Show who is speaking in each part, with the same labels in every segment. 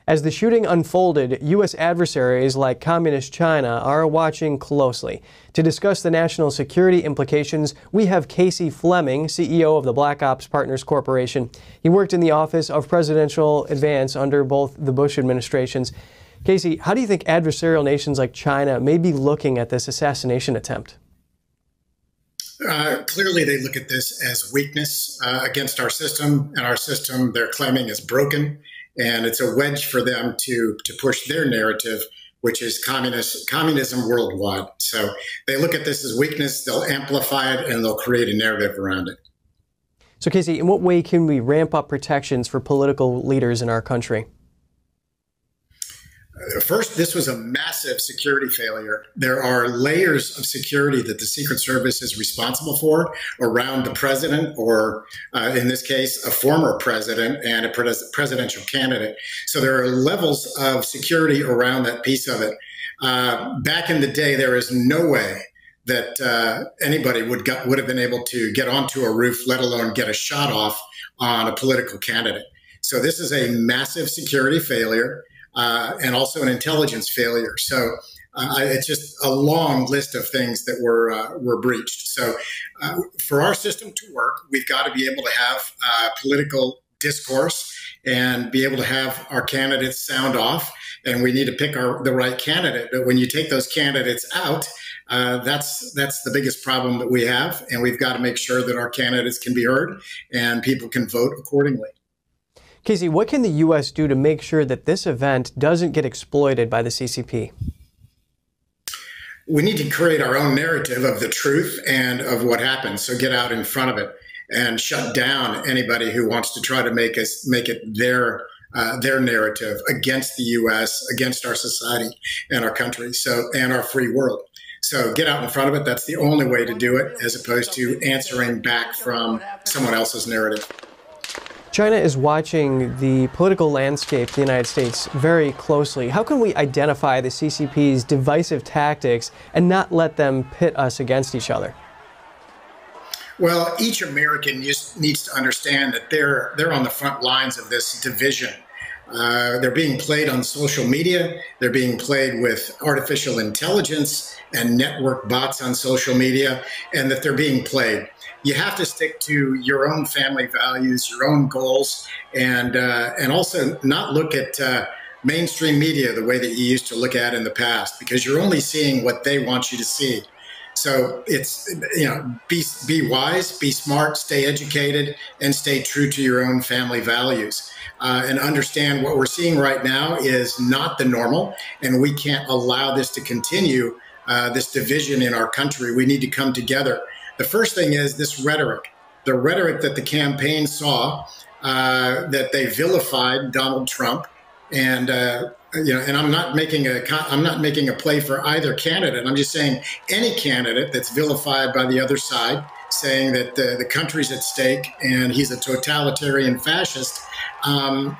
Speaker 1: As the shooting unfolded, U.S. adversaries like Communist China are watching closely. To discuss the national security implications, we have Cayce Fleming, CEO of the BlackOps Partners Corporation. He worked in the Office of Presidential Advance under both the Bush administrations. Cayce, how do you think adversarial nations like China may be looking at this assassination attempt?
Speaker 2: Clearly, they look at this as weakness against our system, and our system they're claiming is broken. And it's a wedge for them to push their narrative, which is communism worldwide. So they look at this as weakness, they'll amplify it, and they'll create a narrative around it.
Speaker 1: So, Cayce, in what way can we ramp up protections for political leaders in our country?
Speaker 2: First, this was a massive security failure. There are layers of security that the Secret Service is responsible for around the president, or in this case, a former president and a presidential candidate. So there are levels of security around that piece of it. Back in the day, there is no way that anybody would have been able to get onto a roof, let alone get a shot off on a political candidate. So this is a massive security failure. And also an intelligence failure. So it's just a long list of things that were breached. So for our system to work, we've got to be able to have political discourse and be able to have our candidates sound off. And we need to pick the right candidate. But when you take those candidates out, that's the biggest problem that we have. And we've got to make sure that our candidates can be heard and people can vote accordingly.
Speaker 1: Cayce, what can the U.S. do to make sure that this event doesn't get exploited by the CCP?
Speaker 2: We need to create our own narrative of the truth and of what happened. So get out in front of it and shut down anybody who wants to try to make it their narrative against the U.S., against our society and our country, and our free world. So get out in front of it. That's the only way to do it, as opposed to answering back from someone else's narrative.
Speaker 1: China is watching the political landscape of the United States very closely. How can we identify the CCP's divisive tactics and not let them pit us against each other?
Speaker 2: Well, each American just needs to understand that they're on the front lines of this division. They're being played on social media. They're being played with artificial intelligence and network bots on social media, and that they're being played. You have to stick to your own family values, your own goals, and also not look at mainstream media the way that you used to look at in the past, because you're only seeing what they want you to see. So it's, be wise, be smart, stay educated, and stay true to your own family values. And understand what we're seeing right now is not the normal, and we can't allow this to continue, this division in our country. We need to come together. The first thing is this rhetoric, the rhetoric that the campaign saw, that they vilified Donald Trump, and and I'm not making a play for either candidate. I'm just saying any candidate that's vilified by the other side, saying that the country's at stake and he's a totalitarian fascist.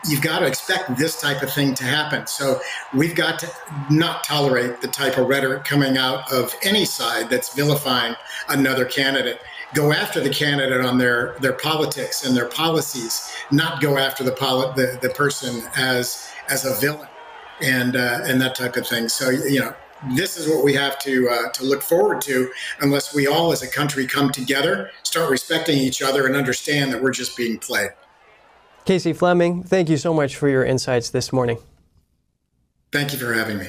Speaker 2: You've got to expect this type of thing to happen. So we've got to not tolerate the type of rhetoric coming out of any side that's vilifying another candidate. Go after the candidate on their politics and their policies, not go after the person as a villain and that type of thing. So, this is what we have to look forward to, unless we all as a country come together, start respecting each other, and understand that we're just being played.
Speaker 1: Cayce Fleming, thank you so much for your insights this morning.
Speaker 2: Thank you for having me.